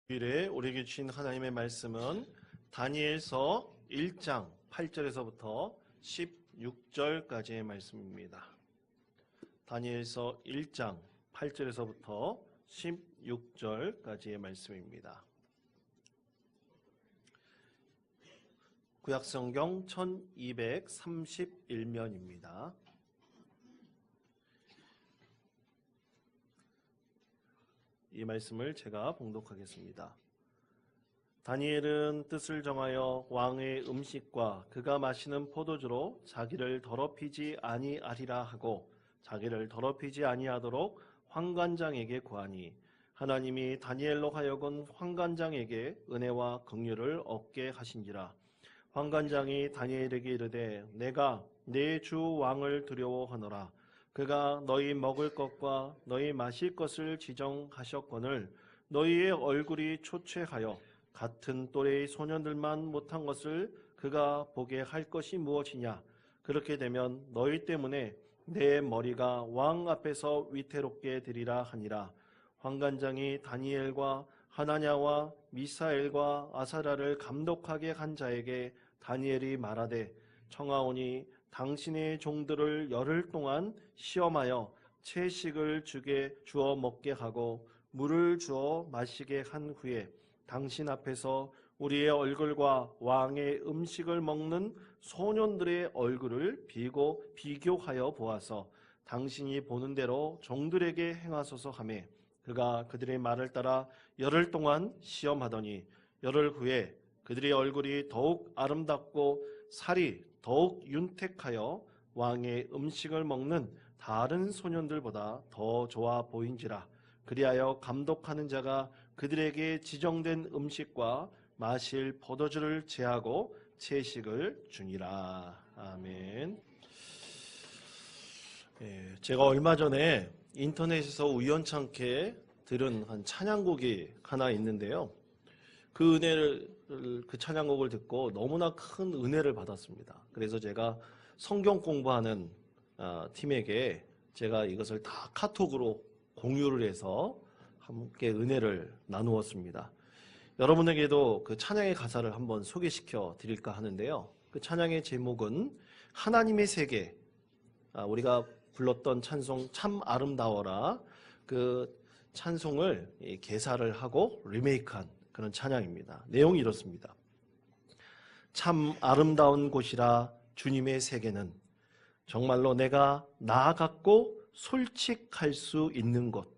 주일에 우리에게 주신 하나님의 말씀은 다니엘서 1장 8절에서부터 16절까지의 말씀입니다. 다니엘서 1장 8절에서부터 16절까지의 말씀입니다. 구약성경 1231면입니다. 이 말씀을 제가 봉독하겠습니다. 다니엘은 뜻을 정하여 왕의 음식과 그가 마시는 포도주로 자기를 더럽히지 아니하리라 하고 자기를 더럽히지 아니하도록 환관장에게 구하니 하나님이 다니엘로 하여금 환관장에게 은혜와 긍휼을 얻게 하신지라. 환관장이 다니엘에게 이르되 내가 내 주 왕을 두려워하노라. 그가 너희 먹을 것과 너희 마실 것을 지정하셨거늘 너희의 얼굴이 초췌하여 같은 또래의 소년들만 못한 것을 그가 보게 할 것이 무엇이냐. 그렇게 되면 너희 때문에 내 머리가 왕 앞에서 위태롭게 되리라 하니라. 환관장이 다니엘과 하나냐와 미사엘과 아사랴를 감독하게 한 자에게 다니엘이 말하되 청하오니 당신의 종들을 열흘 동안 시험하여 채식을 주어 먹게 하고 물을 주어 마시게 한 후에 당신 앞에서 우리의 얼굴과 왕의 음식을 먹는 소년들의 얼굴을 비교하여 보아서 당신이 보는 대로 종들에게 행하소서 하며 그가 그들의 말을 따라 열흘 동안 시험하더니 열흘 후에 그들의 얼굴이 더욱 아름답고 살이 더욱 윤택하여 왕의 음식을 먹는 다른 소년들보다 더 좋아 보인지라. 그리하여 감독하는 자가 그들에게 지정된 음식과 마실 포도주를 제하고 채식을 주니라. 아멘. 제가 얼마 전에 인터넷에서 우연찮게 들은 한 찬양곡이 하나 있는데요. 그 찬양곡을 듣고 너무나 큰 은혜를 받았습니다. 그래서 제가 성경 공부하는 팀에게 제가 이것을 다 카톡으로 공유를 해서 함께 은혜를 나누었습니다. 여러분에게도 그 찬양의 가사를 한번 소개시켜 드릴까 하는데요. 그 찬양의 제목은 하나님의 세계, 우리가 불렀던 찬송 참 아름다워라, 그 찬송을 개사를 하고 리메이크한 그런 찬양입니다. 내용이 이렇습니다. 참 아름다운 곳이라 주님의 세계는 정말로 내가 나아갔고 솔직할 수 있는 곳,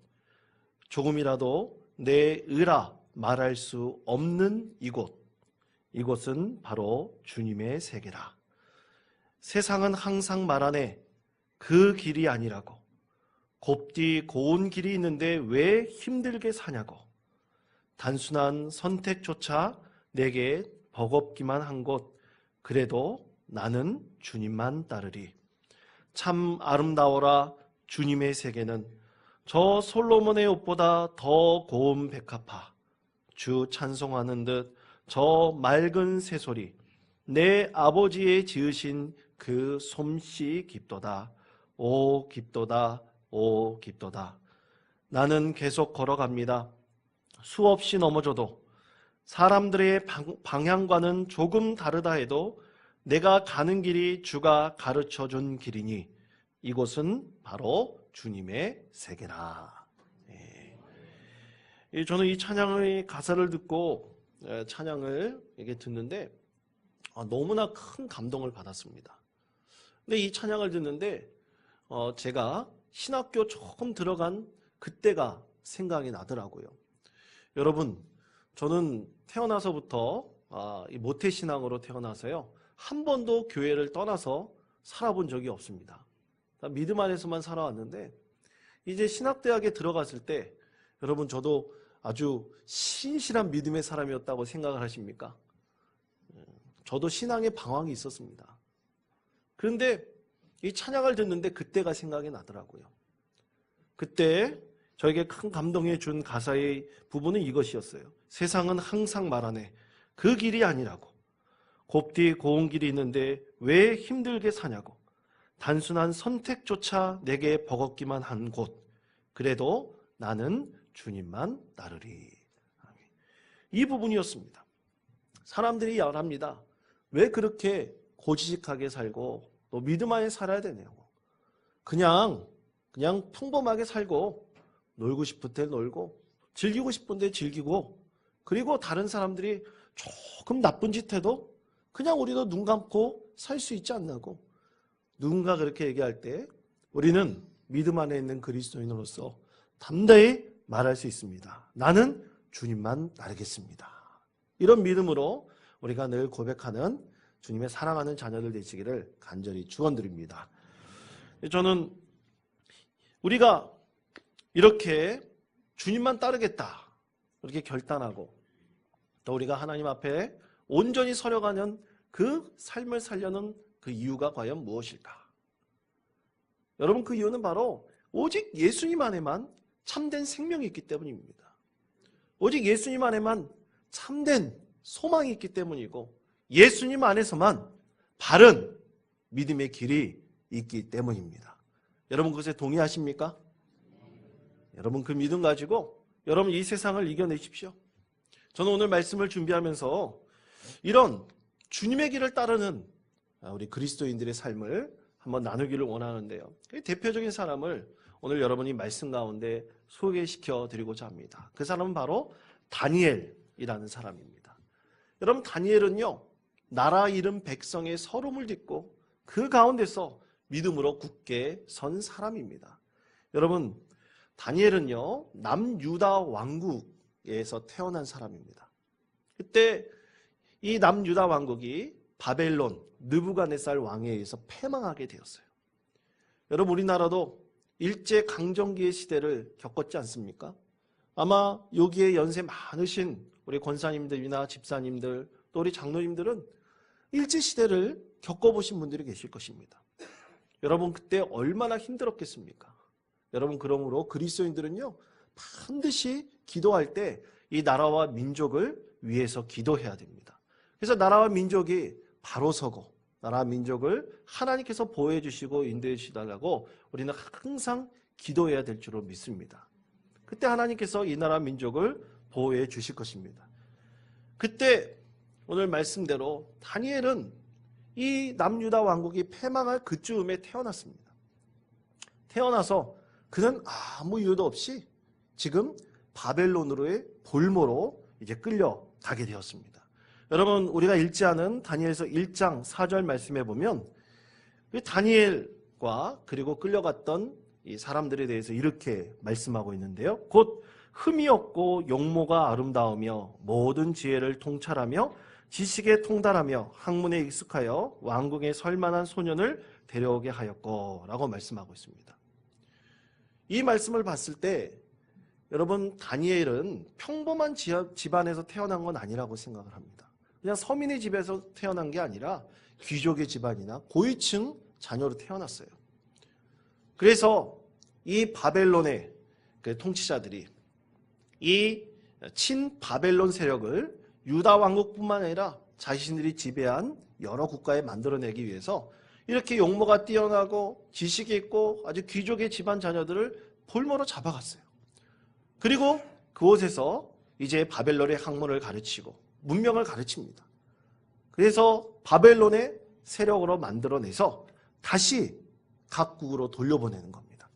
조금이라도 내 의라 말할 수 없는 이곳은 바로 주님의 세계라. 세상은 항상 말하네 그 길이 아니라고. 곱디 고운 길이 있는데 왜 힘들게 사냐고. 단순한 선택조차 내게 버겁기만 한 곳, 그래도 나는 주님만 따르리. 참 아름다워라 주님의 세계는 저 솔로몬의 옷보다 더 고운 백합화. 주 찬송하는 듯 저 맑은 새소리. 내 아버지의 지으신 그 솜씨 깊도다. 오 깊도다. 오 깊도다. 나는 계속 걸어갑니다. 수없이 넘어져도 사람들의 방향과는 조금 다르다 해도 내가 가는 길이 주가 가르쳐준 길이니 이곳은 바로 주님의 세계라. 저는 이 찬양의 가사를 듣고 찬양을 이렇게 듣는데 너무나 큰 감동을 받았습니다. 근데 이 찬양을 듣는데 제가 신학교 처음 들어간 그때가 생각이 나더라고요. 여러분, 저는 태어나서부터 모태신앙으로 태어나서요, 한 번도 교회를 떠나서 살아본 적이 없습니다. 믿음 안에서만 살아왔는데 이제 신학대학에 들어갔을 때 여러분, 저도 아주 신실한 믿음의 사람이었다고 생각을 하십니까? 저도 신앙의 방황이 있었습니다. 그런데 이 찬양을 듣는데 그때가 생각이 나더라고요. 그때 저에게 큰 감동해 준 가사의 부분은 이것이었어요. 세상은 항상 말하네 그 길이 아니라고. 곱디 고운 길이 있는데 왜 힘들게 사냐고. 단순한 선택조차 내게 버겁기만 한 곳, 그래도 나는 주님만 따르리. 이 부분이었습니다. 사람들이 말합니다. 왜 그렇게 고지식하게 살고 또 믿음 안에 살아야 되냐고. 그냥 평범하게 살고 놀고 싶을 때 놀고 즐기고 싶은 데 즐기고 그리고 다른 사람들이 조금 나쁜 짓 해도 그냥 우리도 눈 감고 살 수 있지 않냐고. 누군가 그렇게 얘기할 때 우리는 믿음 안에 있는 그리스도인으로서 담대히 말할 수 있습니다. 나는 주님만 따르겠습니다. 이런 믿음으로 우리가 늘 고백하는 주님의 사랑하는 자녀들 되시기를 간절히 축원드립니다. 저는 우리가 이렇게 주님만 따르겠다 이렇게 결단하고 또 우리가 하나님 앞에 온전히 서려가는 그 삶을 살려는 그 이유가 과연 무엇일까? 여러분, 그 이유는 바로 오직 예수님 안에만 참된 생명이 있기 때문입니다. 오직 예수님 안에만 참된 소망이 있기 때문이고 예수님 안에서만 바른 믿음의 길이 있기 때문입니다. 여러분, 그것에 동의하십니까? 여러분, 그 믿음 가지고 여러분 이 세상을 이겨내십시오. 저는 오늘 말씀을 준비하면서 이런 주님의 길을 따르는 우리 그리스도인들의 삶을 한번 나누기를 원하는데요. 대표적인 사람을 오늘 여러분이 말씀 가운데 소개시켜 드리고자 합니다. 그 사람은 바로 다니엘이라는 사람입니다. 여러분, 다니엘은요, 나라 잃은 백성의 서름을 딛고 그 가운데서 믿음으로 굳게 선 사람입니다. 여러분, 다니엘은요, 남유다 왕국에서 태어난 사람입니다. 그때 이 남유다 왕국이 바벨론 느부갓네살 왕에 의해서 패망하게 되었어요. 여러분, 우리나라도 일제강점기의 시대를 겪었지 않습니까? 아마 여기에 연세 많으신 우리 권사님들이나 집사님들 또 우리 장로님들은 일제시대를 겪어보신 분들이 계실 것입니다. 여러분, 그때 얼마나 힘들었겠습니까? 여러분, 그러므로 그리스도인들은요, 반드시 기도할 때 이 나라와 민족을 위해서 기도해야 됩니다. 그래서 나라와 민족이 바로 서고 나라와 민족을 하나님께서 보호해 주시고 인도해 주시달라고 우리는 항상 기도해야 될 줄로 믿습니다. 그때 하나님께서 이 나라 민족을 보호해 주실 것입니다. 그때 오늘 말씀대로 다니엘은 이 남유다 왕국이 패망할 그쯤에 태어났습니다. 태어나서 그는 아무 이유도 없이 지금 바벨론으로의 볼모로 이제 끌려가게 되었습니다. 여러분, 우리가 읽지 않은 다니엘서 1장 4절 말씀해 보면 다니엘과 그리고 끌려갔던 이 사람들에 대해서 이렇게 말씀하고 있는데요. 곧 흠이 없고 용모가 아름다우며 모든 지혜를 통찰하며 지식에 통달하며 학문에 익숙하여 왕궁에 설만한 소년을 데려오게 하였고 라고 말씀하고 있습니다. 이 말씀을 봤을 때 여러분, 다니엘은 평범한 집안에서 태어난 건 아니라고 생각을 합니다. 그냥 서민의 집에서 태어난 게 아니라 귀족의 집안이나 고위층 자녀로 태어났어요. 그래서 이 바벨론의 그 통치자들이 이 친바벨론 세력을 유다 왕국뿐만 아니라 자신들이 지배한 여러 국가에 만들어내기 위해서 이렇게 용모가 뛰어나고 지식이 있고 아주 귀족의 집안 자녀들을 볼모로 잡아갔어요. 그리고 그곳에서 이제 바벨론의 학문을 가르치고 문명을 가르칩니다. 그래서 바벨론의 세력으로 만들어내서 다시 각국으로 돌려보내는 겁니다.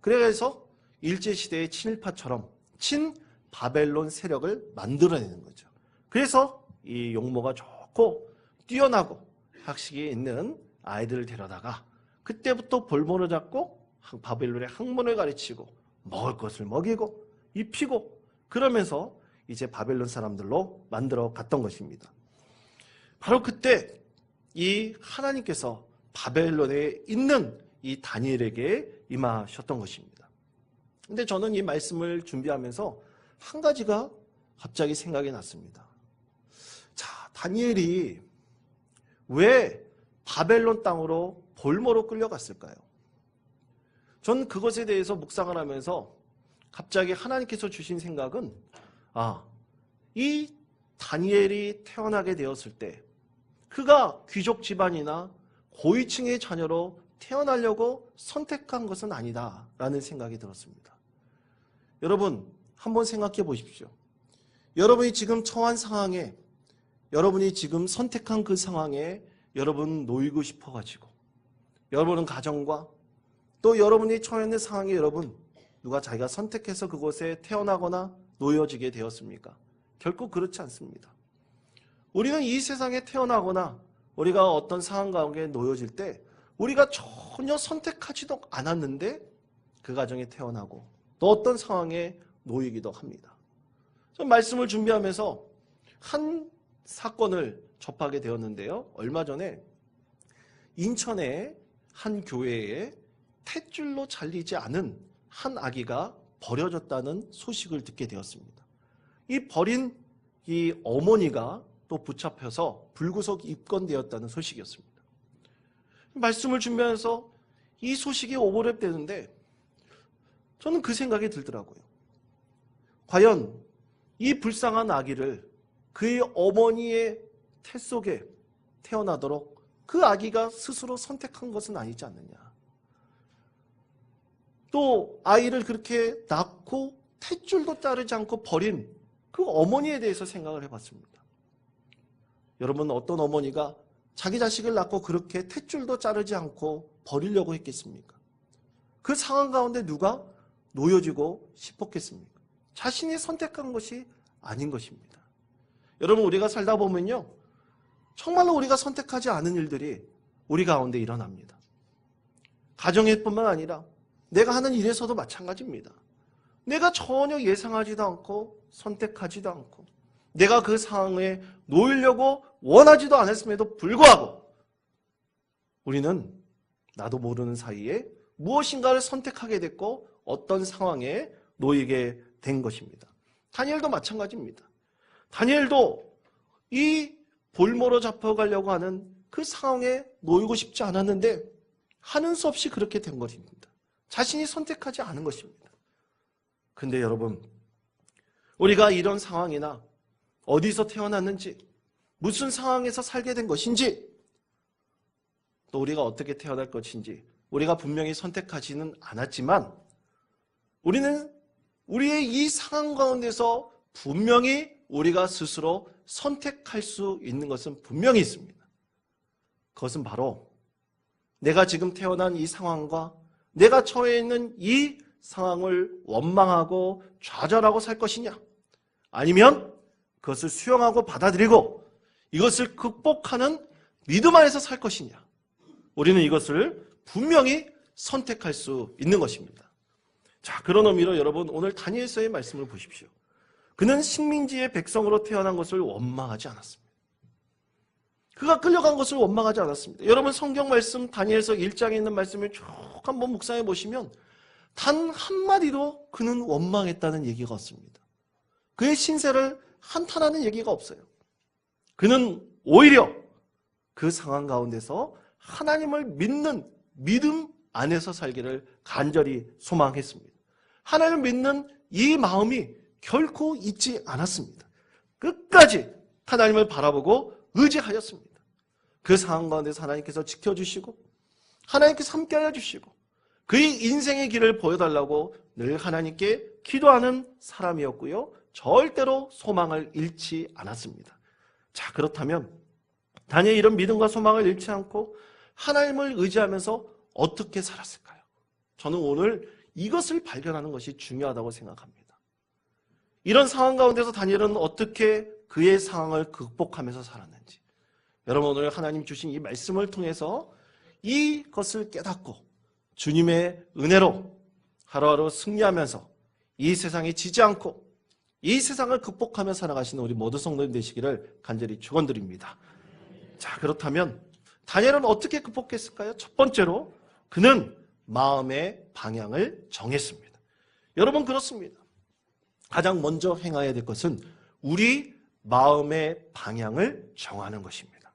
그래서 일제시대의 친일파처럼 친바벨론 세력을 만들어내는 거죠. 그래서 이 용모가 좋고 뛰어나고 학식이 있는 아이들을 데려다가 그때부터 볼모로 잡고 바벨론의 학문을 가르치고 먹을 것을 먹이고 입히고 그러면서 이제 바벨론 사람들로 만들어 갔던 것입니다. 바로 그때 이 하나님께서 바벨론에 있는 이 다니엘에게 임하셨던 것입니다. 근데 저는 이 말씀을 준비하면서 한 가지가 갑자기 생각이 났습니다. 자, 다니엘이 왜 바벨론 땅으로 볼모로 끌려갔을까요? 전 그것에 대해서 묵상을 하면서 갑자기 하나님께서 주신 생각은 이 다니엘이 태어나게 되었을 때 그가 귀족 집안이나 고위층의 자녀로 태어나려고 선택한 것은 아니다라는 생각이 들었습니다. 여러분, 한번 생각해 보십시오. 여러분이 지금 처한 상황에, 여러분이 지금 선택한 그 상황에 여러분 놓이고 싶어가지고, 여러분은 가정과 또 여러분이 처해 있는 상황에 여러분 누가 자기가 선택해서 그곳에 태어나거나 놓여지게 되었습니까? 결코 그렇지 않습니다. 우리는 이 세상에 태어나거나 우리가 어떤 상황 가운데 놓여질 때 우리가 전혀 선택하지도 않았는데 그 가정에 태어나고 또 어떤 상황에 놓이기도 합니다. 저 말씀을 준비하면서 한 사건을 접하게 되었는데요. 얼마 전에 인천의 한 교회에 탯줄로 잘리지 않은 한 아기가 버려졌다는 소식을 듣게 되었습니다. 이 버린 이 어머니가 또 붙잡혀서 불구속 입건되었다는 소식이었습니다. 말씀을 준비하면서 이 소식이 오버랩되는데 저는 그 생각이 들더라고요. 과연 이 불쌍한 아기를 그의 어머니의 태 속에 태어나도록 그 아기가 스스로 선택한 것은 아니지 않느냐. 또 아이를 그렇게 낳고 탯줄도 자르지 않고 버린 그 어머니에 대해서 생각을 해봤습니다. 여러분, 어떤 어머니가 자기 자식을 낳고 그렇게 탯줄도 자르지 않고 버리려고 했겠습니까? 그 상황 가운데 누가 놓여지고 싶었겠습니까? 자신이 선택한 것이 아닌 것입니다. 여러분, 우리가 살다 보면요, 정말로 우리가 선택하지 않은 일들이 우리 가운데 일어납니다. 가정일뿐만 아니라 내가 하는 일에서도 마찬가지입니다. 내가 전혀 예상하지도 않고 선택하지도 않고 내가 그 상황에 놓이려고 원하지도 않았음에도 불구하고 우리는 나도 모르는 사이에 무엇인가를 선택하게 됐고 어떤 상황에 놓이게 된 것입니다. 다니엘도 마찬가지입니다. 다니엘도 이 볼모로 잡혀가려고 하는 그 상황에 놓이고 싶지 않았는데 하는 수 없이 그렇게 된 것입니다. 자신이 선택하지 않은 것입니다. 근데 여러분, 우리가 이런 상황이나 어디서 태어났는지, 무슨 상황에서 살게 된 것인지, 또 우리가 어떻게 태어날 것인지 우리가 분명히 선택하지는 않았지만 우리는 우리의 이 상황 가운데서 분명히 우리가 스스로 선택할 수 있는 것은 분명히 있습니다. 그것은 바로 내가 지금 태어난 이 상황과 내가 처해 있는 이 상황을 원망하고 좌절하고 살 것이냐, 아니면 그것을 수용하고 받아들이고 이것을 극복하는 믿음 안에서 살 것이냐, 우리는 이것을 분명히 선택할 수 있는 것입니다. 자, 그런 의미로 여러분, 오늘 다니엘서의 말씀을 보십시오. 그는 식민지의 백성으로 태어난 것을 원망하지 않았습니다. 그가 끌려간 것을 원망하지 않았습니다. 여러분, 성경 말씀 다니엘서 1장에 있는 말씀을 쭉 한번 묵상해 보시면 단 한마디도 그는 원망했다는 얘기가 없습니다. 그의 신세를 한탄하는 얘기가 없어요. 그는 오히려 그 상황 가운데서 하나님을 믿는 믿음 안에서 살기를 간절히 소망했습니다. 하나님을 믿는 이 마음이 결코 잊지 않았습니다. 끝까지 하나님을 바라보고 의지하였습니다. 그 상황 가운데서 하나님께서 지켜주시고 하나님께서 함께하여 주시고 그의 인생의 길을 보여달라고 늘 하나님께 기도하는 사람이었고요, 절대로 소망을 잃지 않았습니다. 자, 그렇다면 다니엘이 이런 믿음과 소망을 잃지 않고 하나님을 의지하면서 어떻게 살았을까요? 저는 오늘 이것을 발견하는 것이 중요하다고 생각합니다. 이런 상황 가운데서 다니엘은 어떻게 그의 상황을 극복하면서 살았는지, 여러분, 오늘 하나님 주신 이 말씀을 통해서 이것을 깨닫고 주님의 은혜로 하루하루 승리하면서 이 세상에 지지 않고 이 세상을 극복하며 살아가시는 우리 모두 성도님 되시기를 간절히 축원드립니다. 자, 그렇다면 다니엘은 어떻게 극복했을까요? 첫 번째로 그는 마음의 방향을 정했습니다. 여러분, 그렇습니다. 가장 먼저 행해야 될 것은 우리 마음의 방향을 정하는 것입니다.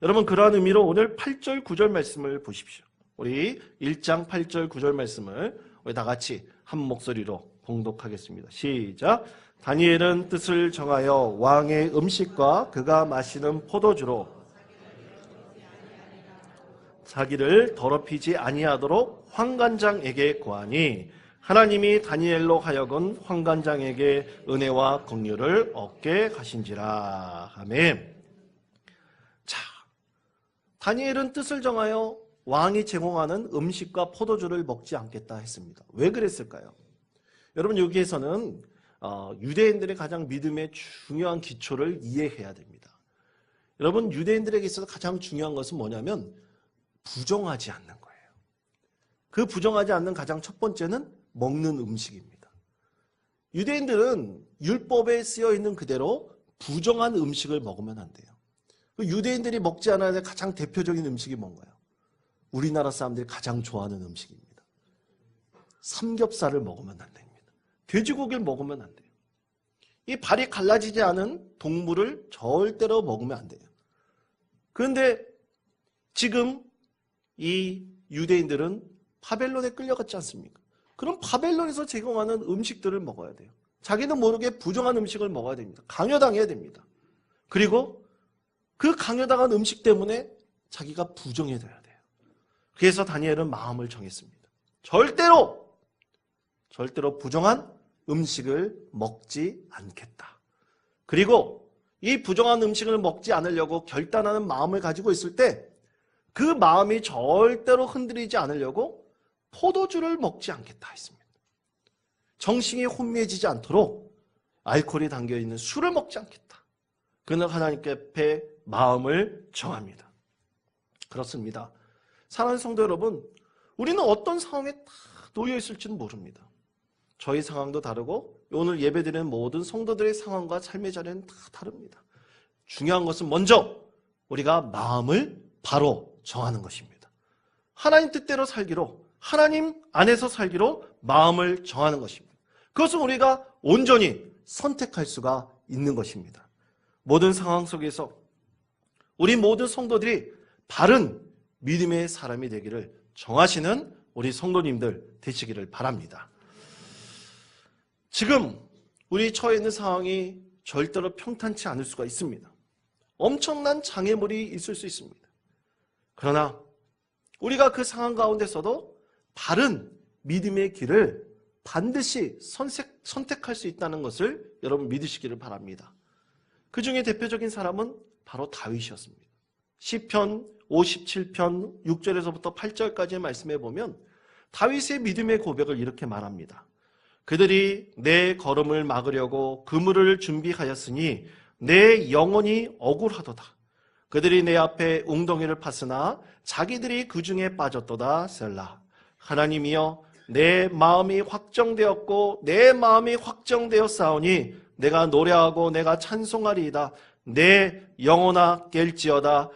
여러분, 그러한 의미로 오늘 8절 9절 말씀을 보십시오. 우리 1장 8절 9절 말씀을 우리 다 같이 한 목소리로 봉독하겠습니다. 시작. 다니엘은 뜻을 정하여 왕의 음식과 그가 마시는 포도주로 자기를 더럽히지 아니하도록 환관장에게 고하니 하나님이 다니엘로 하여금 환관장에게 은혜와 긍휼을 얻게 하신지라. 아멘. 자, 다니엘은 뜻을 정하여 왕이 제공하는 음식과 포도주를 먹지 않겠다 했습니다. 왜 그랬을까요? 여러분, 여기에서는 유대인들의 가장 믿음의 중요한 기초를 이해해야 됩니다. 여러분, 유대인들에게 있어서 가장 중요한 것은 뭐냐면 부정하지 않는 거예요. 그 부정하지 않는 가장 첫 번째는 먹는 음식입니다. 유대인들은 율법에 쓰여 있는 그대로 부정한 음식을 먹으면 안 돼요. 유대인들이 먹지 않아야 될 가장 대표적인 음식이 뭔가요? 우리나라 사람들이 가장 좋아하는 음식입니다. 삼겹살을 먹으면 안 됩니다. 돼지고기를 먹으면 안 돼요. 이 발이 갈라지지 않은 동물을 절대로 먹으면 안 돼요. 그런데 지금 이 유대인들은 바벨론에 끌려갔지 않습니까? 그럼 바벨론에서 제공하는 음식들을 먹어야 돼요. 자기는 모르게 부정한 음식을 먹어야 됩니다. 강요당해야 됩니다. 그리고 그 강요당한 음식 때문에 자기가 부정해져야 돼요. 그래서 다니엘은 마음을 정했습니다. 절대로 부정한 음식을 먹지 않겠다. 그리고 이 부정한 음식을 먹지 않으려고 결단하는 마음을 가지고 있을 때 그 마음이 절대로 흔들리지 않으려고 포도주를 먹지 않겠다 했습니다. 정신이 혼미해지지 않도록 알코올이 담겨있는 술을 먹지 않겠다. 그는 하나님께 앞에 마음을 정합니다. 그렇습니다. 사랑하는 성도 여러분, 우리는 어떤 상황에 다 놓여 있을지는 모릅니다. 저희 상황도 다르고 오늘 예배드리는 모든 성도들의 상황과 삶의 자리는 다 다릅니다. 중요한 것은 먼저 우리가 마음을 바로 정하는 것입니다. 하나님 뜻대로 살기로, 하나님 안에서 살기로 마음을 정하는 것입니다. 그것은 우리가 온전히 선택할 수가 있는 것입니다. 모든 상황 속에서 우리 모든 성도들이 바른 믿음의 사람이 되기를 정하시는 우리 성도님들 되시기를 바랍니다. 지금 우리 처해 있는 상황이 절대로 평탄치 않을 수가 있습니다. 엄청난 장애물이 있을 수 있습니다. 그러나 우리가 그 상황 가운데서도 바른 믿음의 길을 반드시 선택할 수 있다는 것을 여러분 믿으시기를 바랍니다. 그 중에 대표적인 사람은 바로 다윗이었습니다. 시편 57편 6절에서부터 8절까지의 말씀에 보면 다윗의 믿음의 고백을 이렇게 말합니다. 그들이 내 걸음을 막으려고 그물을 준비하였으니 내 영혼이 억울하도다. 그들이 내 앞에 웅덩이를 팠으나 자기들이 그 중에 빠졌도다. 셀라. 하나님이여, 내 마음이 확정되었고 내 마음이 확정되었사오니 내가 노래하고 내가 찬송하리이다. 내 영혼아 깰지어다.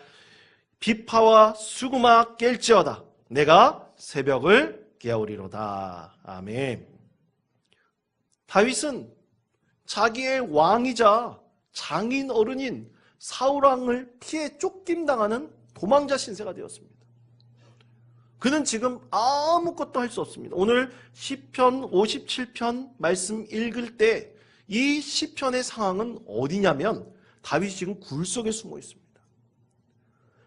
비파와 수구마 깰지어다. 내가 새벽을 깨우리로다. 아멘. 다윗은 자기의 왕이자 장인 어른인 사울왕을 피해 쫓김당하는 도망자 신세가 되었습니다. 그는 지금 아무것도 할 수 없습니다. 오늘 시편 57편 말씀 읽을 때 이 시편의 상황은 어디냐면 다윗이 지금 굴 속에 숨어 있습니다.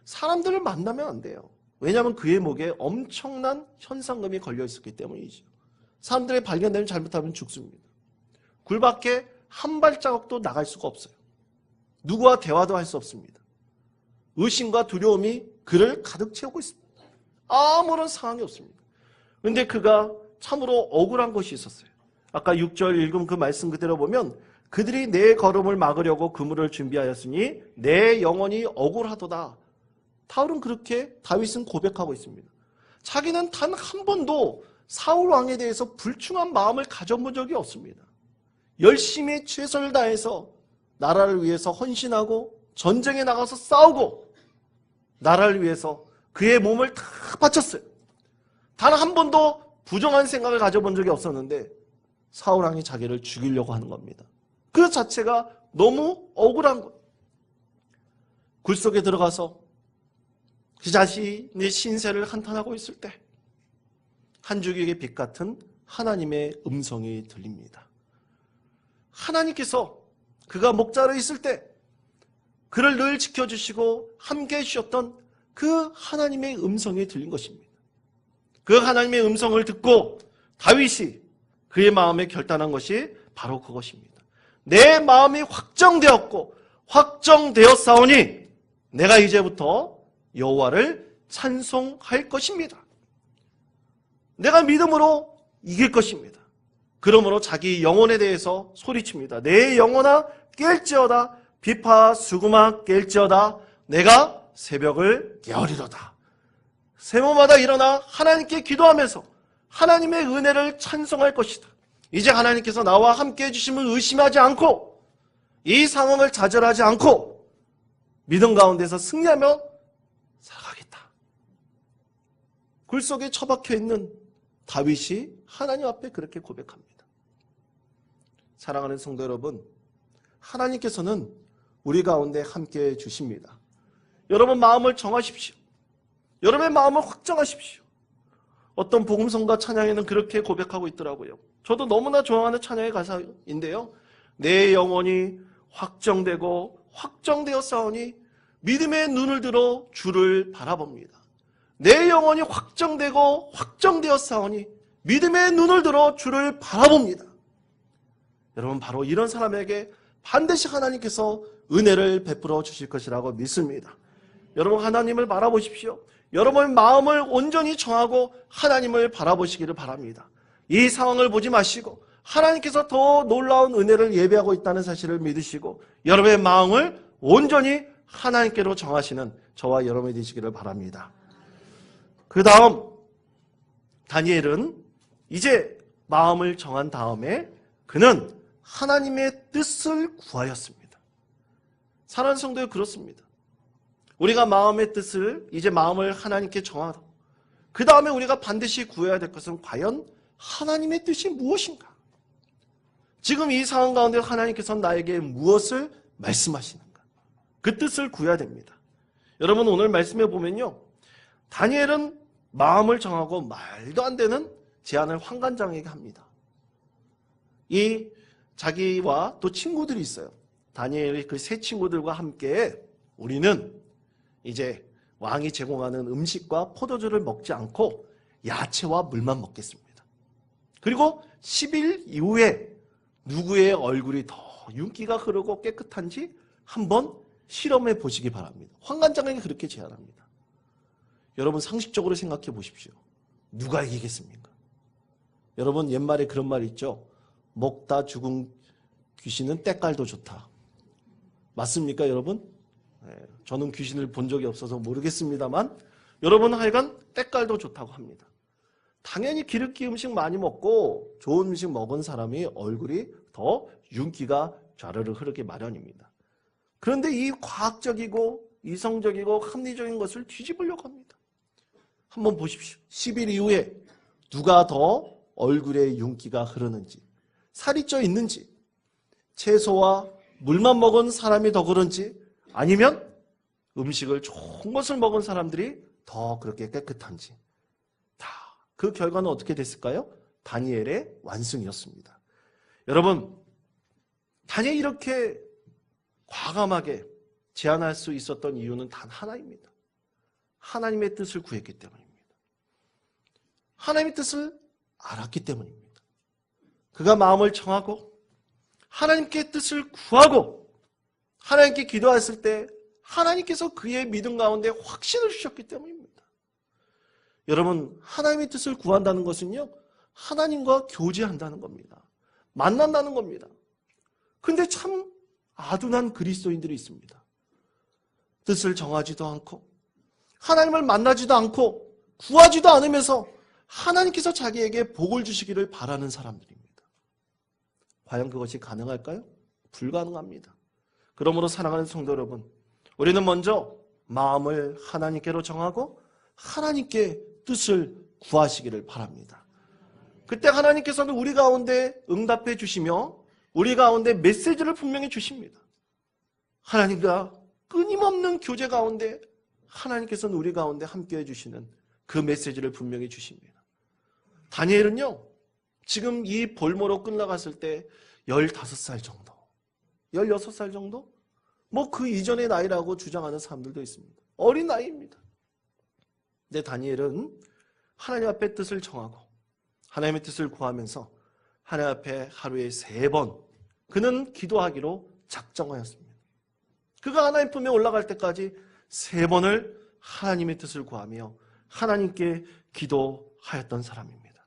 사람들을 만나면 안 돼요. 왜냐하면 그의 목에 엄청난 현상금이 걸려 있었기 때문이죠. 사람들의 발견되면 잘못하면 죽습니다. 굴 밖에 한 발자국도 나갈 수가 없어요. 누구와 대화도 할 수 없습니다. 의심과 두려움이 그를 가득 채우고 있습니다. 아무런 상황이 없습니다. 그런데 그가 참으로 억울한 것이 있었어요. 아까 6절 읽은 그 말씀 그대로 보면 그들이 내 걸음을 막으려고 그물을 준비하였으니 내 영혼이 억울하도다. 다윗은 고백하고 있습니다. 자기는 단 한 번도 사울 왕에 대해서 불충한 마음을 가져본 적이 없습니다. 열심히 최선을 다해서 나라를 위해서 헌신하고 전쟁에 나가서 싸우고 나라를 위해서 그의 몸을 다 바쳤어요. 단 한 번도 부정한 생각을 가져본 적이 없었는데 사울왕이 자기를 죽이려고 하는 겁니다. 그 자체가 너무 억울한 거예요. 굴 속에 들어가서 그 자신의 신세를 한탄하고 있을 때 한 줄기의 빛 같은 하나님의 음성이 들립니다. 하나님께서 그가 목자로 있을 때 그를 늘 지켜주시고 함께해 주셨던 그 하나님의 음성이 들린 것입니다. 그 하나님의 음성을 듣고 다윗이 그의 마음에 결단한 것이 바로 그것입니다. 내 마음이 확정되었고 확정되었사오니 내가 이제부터 여호와를 찬송할 것입니다. 내가 믿음으로 이길 것입니다. 그러므로 자기 영혼에 대해서 소리칩니다. 내 영혼아 깰지어다. 비파 수구마 깰지어다. 내가 새벽을 깨우리로다. 세모마다 일어나 하나님께 기도하면서 하나님의 은혜를 찬송할 것이다. 이제 하나님께서 나와 함께 해주심을 의심하지 않고 이 상황을 좌절하지 않고 믿음 가운데서 승리하며 살아가겠다. 굴 속에 처박혀 있는 다윗이 하나님 앞에 그렇게 고백합니다. 사랑하는 성도 여러분, 하나님께서는 우리 가운데 함께 해주십니다. 여러분 마음을 정하십시오. 여러분의 마음을 확정하십시오. 어떤 복음성가 찬양에는 그렇게 고백하고 있더라고요. 저도 너무나 좋아하는 찬양의 가사인데요. 내 영혼이 확정되고 확정되었사오니 믿음의 눈을 들어 주를 바라봅니다. 내 영혼이 확정되고 확정되었사오니 믿음의 눈을 들어 주를 바라봅니다. 여러분 바로 이런 사람에게 반드시 하나님께서 은혜를 베풀어 주실 것이라고 믿습니다. 여러분 하나님을 바라보십시오. 여러분의 마음을 온전히 정하고 하나님을 바라보시기를 바랍니다. 이 상황을 보지 마시고 하나님께서 더 놀라운 은혜를 예배하고 있다는 사실을 믿으시고 여러분의 마음을 온전히 하나님께로 정하시는 저와 여러분이 되시기를 바랍니다. 그 다음 다니엘은 이제 마음을 정한 다음에 그는 하나님의 뜻을 구하였습니다. 사랑하는 성도여 그렇습니다. 우리가 마음의 뜻을 이제 마음을 하나님께 정하고 그 다음에 우리가 반드시 구해야 될 것은 과연 하나님의 뜻이 무엇인가? 지금 이 상황 가운데 하나님께서 나에게 무엇을 말씀하시는가? 그 뜻을 구해야 됩니다. 여러분 오늘 말씀해 보면요. 다니엘은 마음을 정하고 말도 안 되는 제안을 환관장에게 합니다. 이 자기와 또 친구들이 있어요. 다니엘의 그 세 친구들과 함께 우리는 이제 왕이 제공하는 음식과 포도주를 먹지 않고 야채와 물만 먹겠습니다. 그리고 10일 이후에 누구의 얼굴이 더 윤기가 흐르고 깨끗한지 한번 실험해 보시기 바랍니다. 환관장에게 그렇게 제안합니다. 여러분 상식적으로 생각해 보십시오. 누가 이기겠습니까? 여러분 옛말에 그런 말이 있죠. 먹다 죽은 귀신은 때깔도 좋다. 맞습니까 여러분? 저는 귀신을 본 적이 없어서 모르겠습니다만 여러분 하여간 때깔도 좋다고 합니다. 당연히 기름기 음식 많이 먹고 좋은 음식 먹은 사람이 얼굴이 더 윤기가 좌르르 흐르기 마련입니다. 그런데 이 과학적이고 이성적이고 합리적인 것을 뒤집으려고 합니다. 한번 보십시오. 10일 이후에 누가 더 얼굴에 윤기가 흐르는지 살이 쪄 있는지 채소와 물만 먹은 사람이 더 그런지 아니면 음식을 좋은 것을 먹은 사람들이 더 그렇게 깨끗한지 다 그 결과는 어떻게 됐을까요? 다니엘의 완승이었습니다. 여러분 다니엘이 이렇게 과감하게 제안할 수 있었던 이유는 단 하나입니다. 하나님의 뜻을 구했기 때문입니다. 하나님의 뜻을 알았기 때문입니다. 그가 마음을 정하고 하나님께 뜻을 구하고 하나님께 기도했을 때 하나님께서 그의 믿음 가운데 확신을 주셨기 때문입니다. 여러분 하나님의 뜻을 구한다는 것은요 하나님과 교제한다는 겁니다. 만난다는 겁니다. 근데 참 아둔한 그리스도인들이 있습니다. 뜻을 정하지도 않고 하나님을 만나지도 않고 구하지도 않으면서 하나님께서 자기에게 복을 주시기를 바라는 사람들입니다. 과연 그것이 가능할까요? 불가능합니다. 그러므로 사랑하는 성도 여러분, 우리는 먼저 마음을 하나님께로 정하고 하나님께 뜻을 구하시기를 바랍니다. 그때 하나님께서는 우리 가운데 응답해 주시며 우리 가운데 메시지를 분명히 주십니다. 하나님과 끊임없는 교제 가운데 하나님께서는 우리 가운데 함께해 주시는 그 메시지를 분명히 주십니다. 다니엘은요 지금 이 볼모로 끝나갔을 때 15살 정도 16살 정도? 뭐 그 이전의 나이라고 주장하는 사람들도 있습니다. 어린 나이입니다. 근데 다니엘은 하나님 앞에 뜻을 정하고 하나님의 뜻을 구하면서 하나님 앞에 하루에 3번 그는 기도하기로 작정하였습니다. 그가 하나님 품에 올라갈 때까지 3번을 하나님의 뜻을 구하며 하나님께 기도하였던 사람입니다.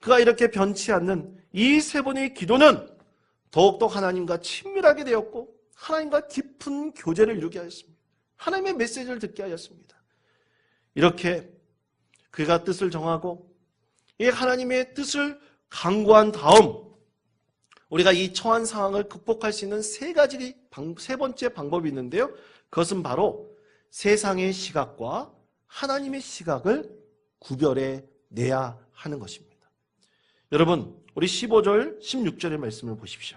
그가 이렇게 변치 않는 이 3번의 기도는 더욱더 하나님과 친밀하게 되었고 하나님과 깊은 교제를 이루게 하였습니다. 하나님의 메시지를 듣게 하였습니다. 이렇게 그가 뜻을 정하고 이 하나님의 뜻을 강구한 다음 우리가 이 처한 상황을 극복할 수 있는 세 번째 방법이 있는데요. 그것은 바로 세상의 시각과 하나님의 시각을 구별해 내야 하는 것입니다. 여러분, 우리 15절, 16절의 말씀을 보십시오.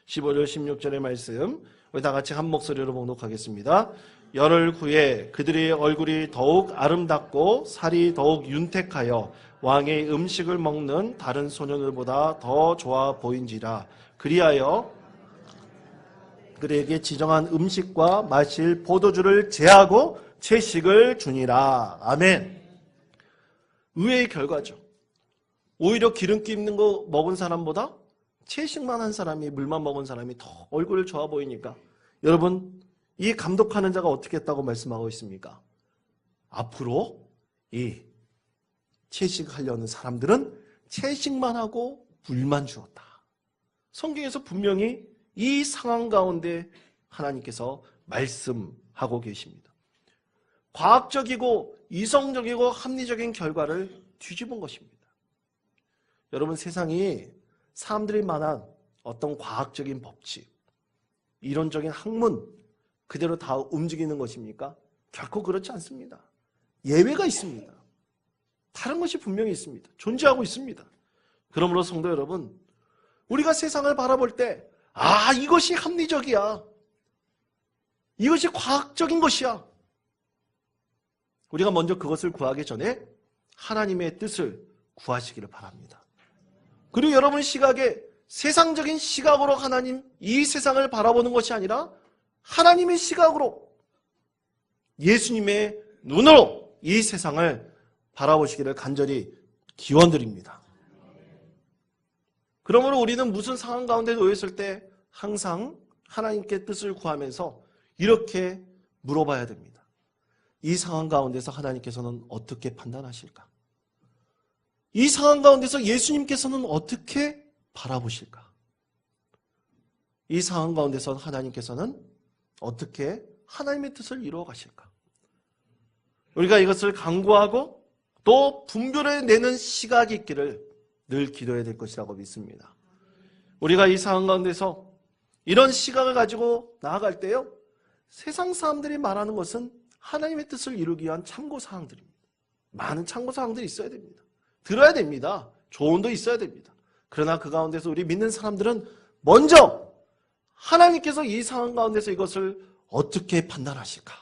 15절, 16절의 말씀 우리 다 같이 한 목소리로 봉독하겠습니다. 열흘 후에 그들의 얼굴이 더욱 아름답고 살이 더욱 윤택하여 왕의 음식을 먹는 다른 소년들보다 더 좋아 보인지라. 그리하여 그들에게 지정한 음식과 마실 포도주를 제하고 채식을 주니라. 아멘. 의외의 결과죠. 오히려 기름기 있는 거 먹은 사람보다 채식만 한 사람이, 물만 먹은 사람이 더 얼굴이 좋아 보이니까 여러분, 이 감독하는 자가 어떻게 했다고 말씀하고 있습니까? 앞으로 이 채식하려는 사람들은 채식만 하고 물만 주었다. 성경에서 분명히 이 상황 가운데 하나님께서 말씀하고 계십니다. 과학적이고 이성적이고 합리적인 결과를 뒤집은 것입니다. 여러분, 세상이 사람들이 말한 어떤 과학적인 법칙, 이론적인 학문 그대로 다 움직이는 것입니까? 결코 그렇지 않습니다. 예외가 있습니다. 다른 것이 분명히 있습니다. 존재하고 있습니다. 그러므로 성도 여러분, 우리가 세상을 바라볼 때 이것이 합리적이야. 이것이 과학적인 것이야. 우리가 먼저 그것을 구하기 전에 하나님의 뜻을 구하시기를 바랍니다. 그리고 여러분 시각에 세상적인 시각으로 하나님, 이 세상을 바라보는 것이 아니라 하나님의 시각으로 예수님의 눈으로 이 세상을 바라보시기를 간절히 기원드립니다. 그러므로 우리는 무슨 상황 가운데 놓였을 때 항상 하나님께 뜻을 구하면서 이렇게 물어봐야 됩니다. 이 상황 가운데서 하나님께서는 어떻게 판단하실까? 이 상황 가운데서 예수님께서는 어떻게 바라보실까? 이 상황 가운데서 하나님께서는 어떻게 하나님의 뜻을 이루어 가실까? 우리가 이것을 간구하고 또 분별해내는 시각이 있기를 늘 기도해야 될 것이라고 믿습니다. 우리가 이 상황 가운데서 이런 시각을 가지고 나아갈 때요, 세상 사람들이 말하는 것은 하나님의 뜻을 이루기 위한 참고사항들입니다. 많은 참고사항들이 있어야 됩니다. 들어야 됩니다. 조언도 있어야 됩니다. 그러나 그 가운데서 우리 믿는 사람들은 먼저 하나님께서 이 상황 가운데서 이것을 어떻게 판단하실까?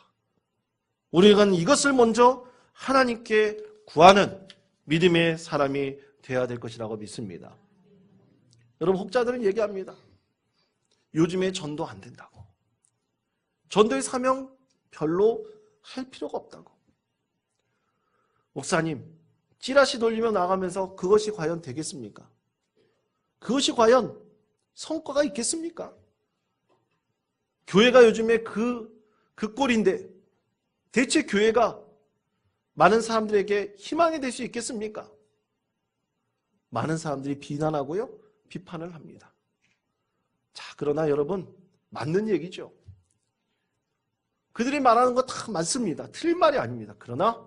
우리가 이것을 먼저 하나님께 구하는 믿음의 사람이 되어야 될 것이라고 믿습니다. 여러분, 혹자들은 얘기합니다. 요즘에 전도 안 된다고. 전도의 사명 별로 할 필요가 없다고. 목사님, 찌라시 돌리며 나가면서 그것이 과연 되겠습니까? 그것이 과연 성과가 있겠습니까? 교회가 요즘에 그 꼴인데 대체 교회가 많은 사람들에게 희망이 될 수 있겠습니까? 많은 사람들이 비난하고요, 비판을 합니다. 자, 그러나 여러분, 맞는 얘기죠. 그들이 말하는 거 다 맞습니다. 틀린 말이 아닙니다. 그러나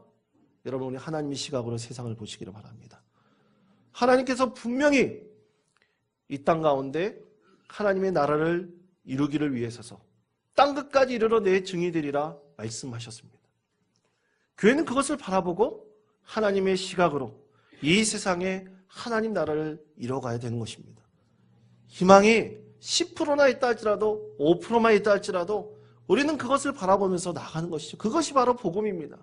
여러분, 우리 하나님의 시각으로 세상을 보시기를 바랍니다. 하나님께서 분명히 이 땅 가운데 하나님의 나라를 이루기를 위해서서 땅 끝까지 이르러 내 증이 되리라 말씀하셨습니다. 교회는 그것을 바라보고 하나님의 시각으로 이 세상에 하나님 나라를 이뤄가야 되는 것입니다. 희망이 10%나 있다 할지라도 5%만 있다 할지라도 우리는 그것을 바라보면서 나가는 것이죠. 그것이 바로 복음입니다.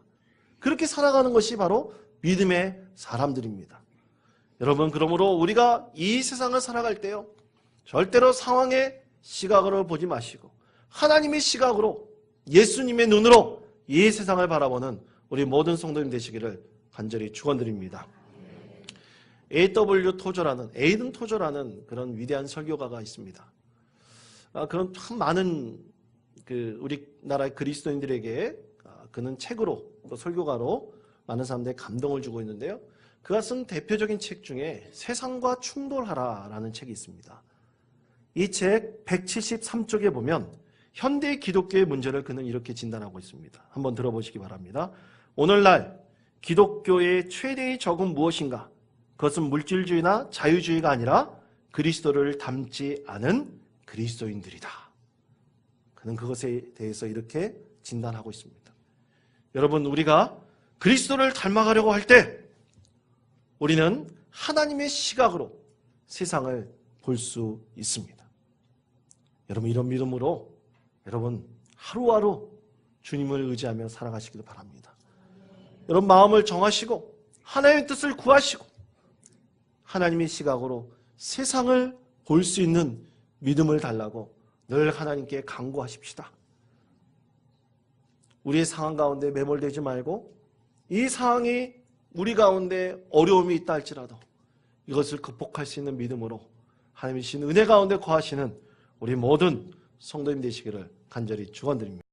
그렇게 살아가는 것이 바로 믿음의 사람들입니다. 여러분, 그러므로 우리가 이 세상을 살아갈 때요, 절대로 상황의 시각으로 보지 마시고 하나님의 시각으로, 예수님의 눈으로 이 세상을 바라보는 우리 모든 성도님 되시기를 간절히 축원드립니다. A.W. 토저라는, 에이든 토저라는 그런 위대한 설교가가 있습니다. 그런 참 많은 우리나라의 그리스도인들에게 그는 책으로 또 설교가로 많은 사람들의 감동을 주고 있는데요. 그가 쓴 대표적인 책 중에 세상과 충돌하라라는 책이 있습니다. 이 책 173쪽에 보면 현대 기독교의 문제를 그는 이렇게 진단하고 있습니다. 한번 들어보시기 바랍니다. 오늘날 기독교의 최대의 적은 무엇인가? 그것은 물질주의나 자유주의가 아니라 그리스도를 닮지 않은 그리스도인들이다. 그는 그것에 대해서 이렇게 진단하고 있습니다. 여러분, 우리가 그리스도를 닮아가려고 할 때 우리는 하나님의 시각으로 세상을 볼 수 있습니다. 여러분, 이런 믿음으로 여러분 하루하루 주님을 의지하며 살아가시기를 바랍니다. 여러분, 마음을 정하시고 하나님의 뜻을 구하시고 하나님의 시각으로 세상을 볼 수 있는 믿음을 달라고 늘 하나님께 간구하십시다. 우리의 상황 가운데 매몰되지 말고 이 상황이 우리 가운데 어려움이 있다 할지라도 이것을 극복할 수 있는 믿음으로 하나님의 신 은혜 가운데 거하시는 우리 모든 성도님 되시기를 간절히 축원드립니다.